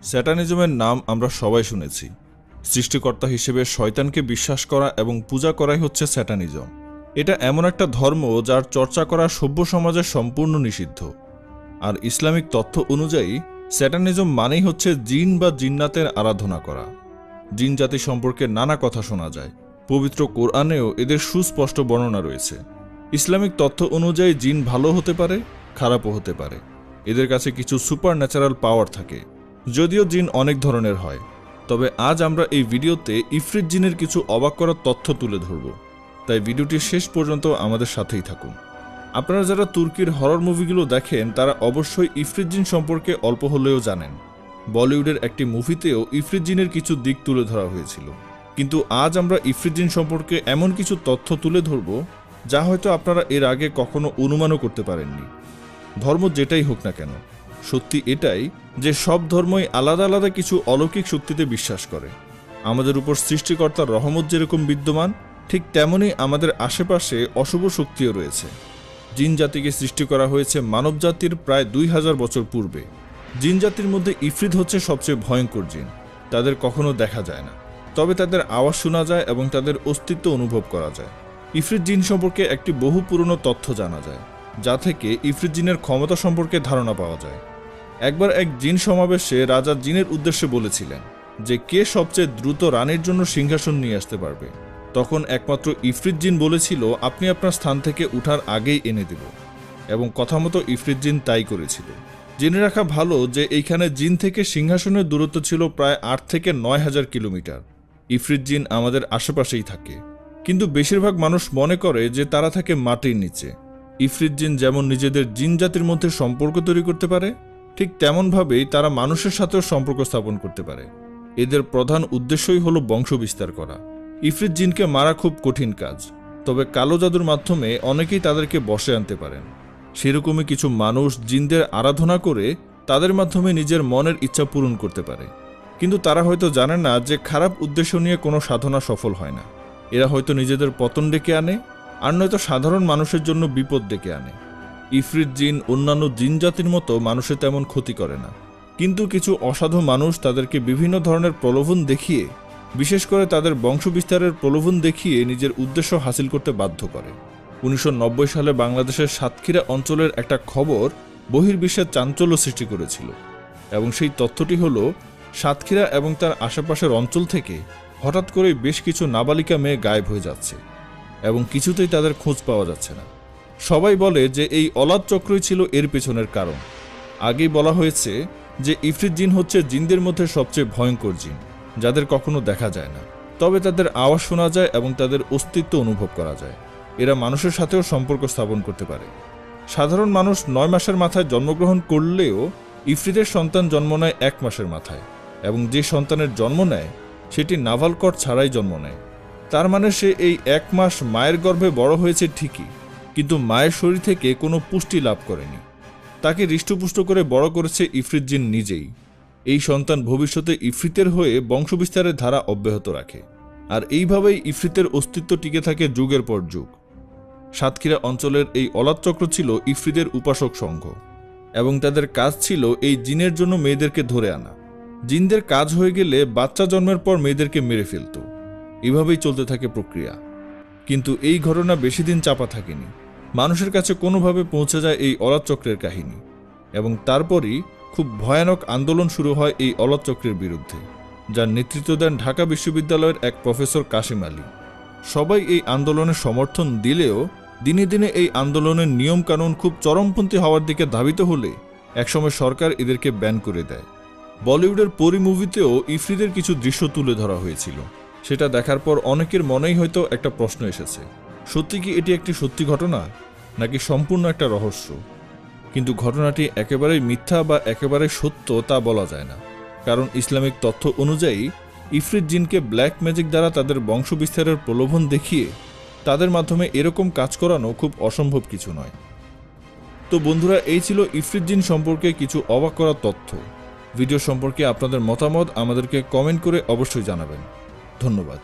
স্যাটানিজমের নাম আমরা সবাই শুনেছি। সৃষ্টিকর্তা হিসেবে শয়তানকে বিশ্বাস করা এবং পূজা করাই হচ্ছে স্যাটানিজম। এটা এমন একটা ধর্ম যার চর্চা করা সভ্য সমাজে সম্পূর্ণ নিষিদ্ধ। আর ইসলামিক তথ্য অনুযায়ী স্যাটানিজম মানেই হচ্ছে জিন বা জিন্নাতের আরাধনা করা। জিন জাতি সম্পর্কে নানা কথা শোনা যায়। পবিত্র কোরআনেও এদের সুস্পষ্ট বর্ণনা রয়েছে। ইসলামিক তথ্য অনুযায়ী জিন ভালো হতে পারে, খারাপও হতে পারে। এদের কাছে কিছু সুপার ন্যাচারাল পাওয়ার থাকে, যদিও জিন অনেক ধরনের হয়। তবে আজ আমরা এই ভিডিওতে ইফরিত জিনের কিছু অবাক করার তথ্য তুলে ধরব, তাই ভিডিওটি শেষ পর্যন্ত আমাদের সাথেই থাকুন। আপনারা যারা তুর্কির হরর মুভিগুলো দেখেন তারা অবশ্যই ইফরিত জিন সম্পর্কে অল্প হলেও জানেন। বলিউডের একটি মুভিতেও ইফরিত জিনের কিছু দিক তুলে ধরা হয়েছিল। কিন্তু আজ আমরা ইফরিত জিন সম্পর্কে এমন কিছু তথ্য তুলে ধরব যা হয়তো আপনারা এর আগে কখনো অনুমানও করতে পারেননি। ধর্ম যেটাই হোক না কেন, সত্যি এটাই যে সব ধর্মই আলাদা আলাদা কিছু অলৌকিক শক্তিতে বিশ্বাস করে। আমাদের উপর সৃষ্টিকর্তার রহমত যেরকম বিদ্যমান, ঠিক তেমনই আমাদের আশেপাশে অশুভ শক্তিও রয়েছে। জিন জাতিকে সৃষ্টি করা হয়েছে মানব জাতির প্রায় 2000 বছর পূর্বে। জিন জাতির মধ্যে ইফরিত হচ্ছে সবচেয়ে ভয়ঙ্কর জিন। তাদের কখনো দেখা যায় না, তবে তাদের আওয়াজ শোনা যায় এবং তাদের অস্তিত্ব অনুভব করা যায়। ইফরিত জিন সম্পর্কে একটি বহু পুরনো তথ্য জানা যায়, যা থেকে ইফরিত জিনের ক্ষমতা সম্পর্কে ধারণা পাওয়া যায়। একবার এক জিন সমাবেশে রাজা জিনের উদ্দেশ্যে বলেছিলেন যে কে সবচেয়ে দ্রুত রানীর জন্য সিংহাসন নিয়ে আসতে পারবে। তখন একমাত্র ইফরিত জিন বলেছিল, আপনি আপনার স্থান থেকে উঠার আগেই এনে দেব। এবং কথা মতো ইফরিত জিন তাই করেছিল। জেনে রাখা ভালো যে এইখানে জিন থেকে সিংহাসনের দূরত্ব ছিল প্রায় 8 থেকে 9000 কিলোমিটার। ইফরিত জিন আমাদের আশেপাশেই থাকে, কিন্তু বেশিরভাগ মানুষ মনে করে যে তারা থাকে মাটির নিচে। ইফরিত জিন যেমন নিজেদের জিন জাতির মধ্যে সম্পর্ক তৈরি করতে পারে, ঠিক তেমনভাবেই তারা মানুষের সাথেও সম্পর্ক স্থাপন করতে পারে। এদের প্রধান উদ্দেশ্যই হলো বংশ বিস্তার করা। ইফরিত জিনকে মারা খুব কঠিন কাজ, তবে কালো জাদুর মাধ্যমে অনেকেই তাদেরকে বশে আনতে পারেন। সেরকমই কিছু মানুষ জিনদের আরাধনা করে তাদের মাধ্যমে নিজের মনের ইচ্ছা পূরণ করতে পারে। কিন্তু তারা হয়তো জানে না যে খারাপ উদ্দেশ্য নিয়ে কোনো সাধনা সফল হয় না। এরা হয়তো নিজেদের পতন ডেকে আনে, আর নয়তো সাধারণ মানুষের জন্য বিপদ ডেকে আনে। ইফরিত জিন অন্যান্য জিন জাতির মতো মানুষের তেমন ক্ষতি করে না, কিন্তু কিছু অসাধু মানুষ তাদেরকে বিভিন্ন ধরনের প্রলোভন দেখিয়ে, বিশেষ করে তাদের বংশ বিস্তারের প্রলোভন দেখিয়ে নিজের উদ্দেশ্য হাসিল করতে বাধ্য করে। 1990 সালে বাংলাদেশের সাতক্ষীরা অঞ্চলের একটা খবর বহির্বিশ্বের চাঞ্চল্য সৃষ্টি করেছিল। এবং সেই তথ্যটি হলো, সাতক্ষীরা এবং তার আশেপাশের অঞ্চল থেকে হঠাৎ করেই বেশ কিছু নাবালিকা মেয়ে গায়েব হয়ে যাচ্ছে এবং কিছুতেই তাদের খোঁজ পাওয়া যাচ্ছে না। সবাই বলে যে এই অলাদ চক্রই ছিল এর পেছনের কারণ। আগেই বলা হয়েছে যে ইফরিত জিন হচ্ছে জিনদের মধ্যে সবচেয়ে ভয়ঙ্কর জিন, যাদের কখনো দেখা যায় না, তবে তাদের আওয়াজ শোনা যায় এবং তাদের অস্তিত্ব অনুভব করা যায়। এরা মানুষের সাথেও সম্পর্ক স্থাপন করতে পারে। সাধারণ মানুষ 9 মাসের মাথায় জন্মগ্রহণ করলেও ইফরিতের সন্তান জন্ম নেয় 1 মাসের মাথায়, এবং যে সন্তানের জন্ম নেয় সেটি নাভাল কর ছাড়াই জন্ম নেয়। তার মানে সে এই 1 মাস মায়ের গর্ভে বড় হয়েছে ঠিকই, কিন্তু মায়ের শরীর থেকে কোনো পুষ্টি লাভ করেনি। তাকে হৃষ্টপুষ্ট করে বড় করেছে ইফরিত জিন নিজেই। এই সন্তান ভবিষ্যতে ইফরিতের হয়ে বংশবিস্তারের ধারা অব্যাহত রাখে, আর এইভাবেই ইফরিতের অস্তিত্ব টিকে থাকে যুগের পর যুগ। সাতক্ষীরা অঞ্চলের এই অলাদ চক্র ছিল ইফরিতের উপাসক সংঘ, এবং তাদের কাজ ছিল এই জিনের জন্য মেয়েদেরকে ধরে আনা। জিনদের কাজ হয়ে গেলে বাচ্চা জন্মের পর মেয়েদেরকে মেরে ফেলত। এভাবেই চলতে থাকে প্রক্রিয়া। কিন্তু এই ঘটনা বেশি দিন চাপা থাকেনি। মানুষের কাছে কোনোভাবে পৌঁছে যায় এই অলাদ চক্রের কাহিনী, এবং তারপরই খুব ভয়ানক আন্দোলন শুরু হয় এই অলাদ চক্রের বিরুদ্ধে, যার নেতৃত্ব দেন ঢাকা বিশ্ববিদ্যালয়ের এক প্রফেসর কাশিম আলী। সবাই এই আন্দোলনের সমর্থন দিলেও দিনে দিনে এই আন্দোলনের নিয়মকানুন খুব চরমপন্থী হওয়ার দিকে ধাবিত হলে একসময় সরকার এদেরকে ব্যান করে দেয়। বলিউডের পরি মুভিতেও ইফরিতের কিছু দৃশ্য তুলে ধরা হয়েছিল। সেটা দেখার পর অনেকের মনেই হয়তো একটা প্রশ্ন এসেছে, সত্যি কি এটি একটি সত্যি ঘটনা, নাকি সম্পূর্ণ একটা রহস্য? কিন্তু ঘটনাটি একেবারেই মিথ্যা বা একেবারে সত্য তা বলা যায় না, কারণ ইসলামিক তথ্য অনুযায়ী ইফরিত জিনকে ব্ল্যাক ম্যাজিক দ্বারা তাদের বংশ বিস্তারের প্রলোভন দেখিয়ে তাদের মাধ্যমে এরকম কাজ করানো খুব অসম্ভব কিছু নয়। তো বন্ধুরা, এই ছিল ইফরিত জিন সম্পর্কে কিছু অবাক করা তথ্য। ভিডিও সম্পর্কে আপনাদের মতামত আমাদেরকে কমেন্ট করে অবশ্যই জানাবেন। ধন্যবাদ।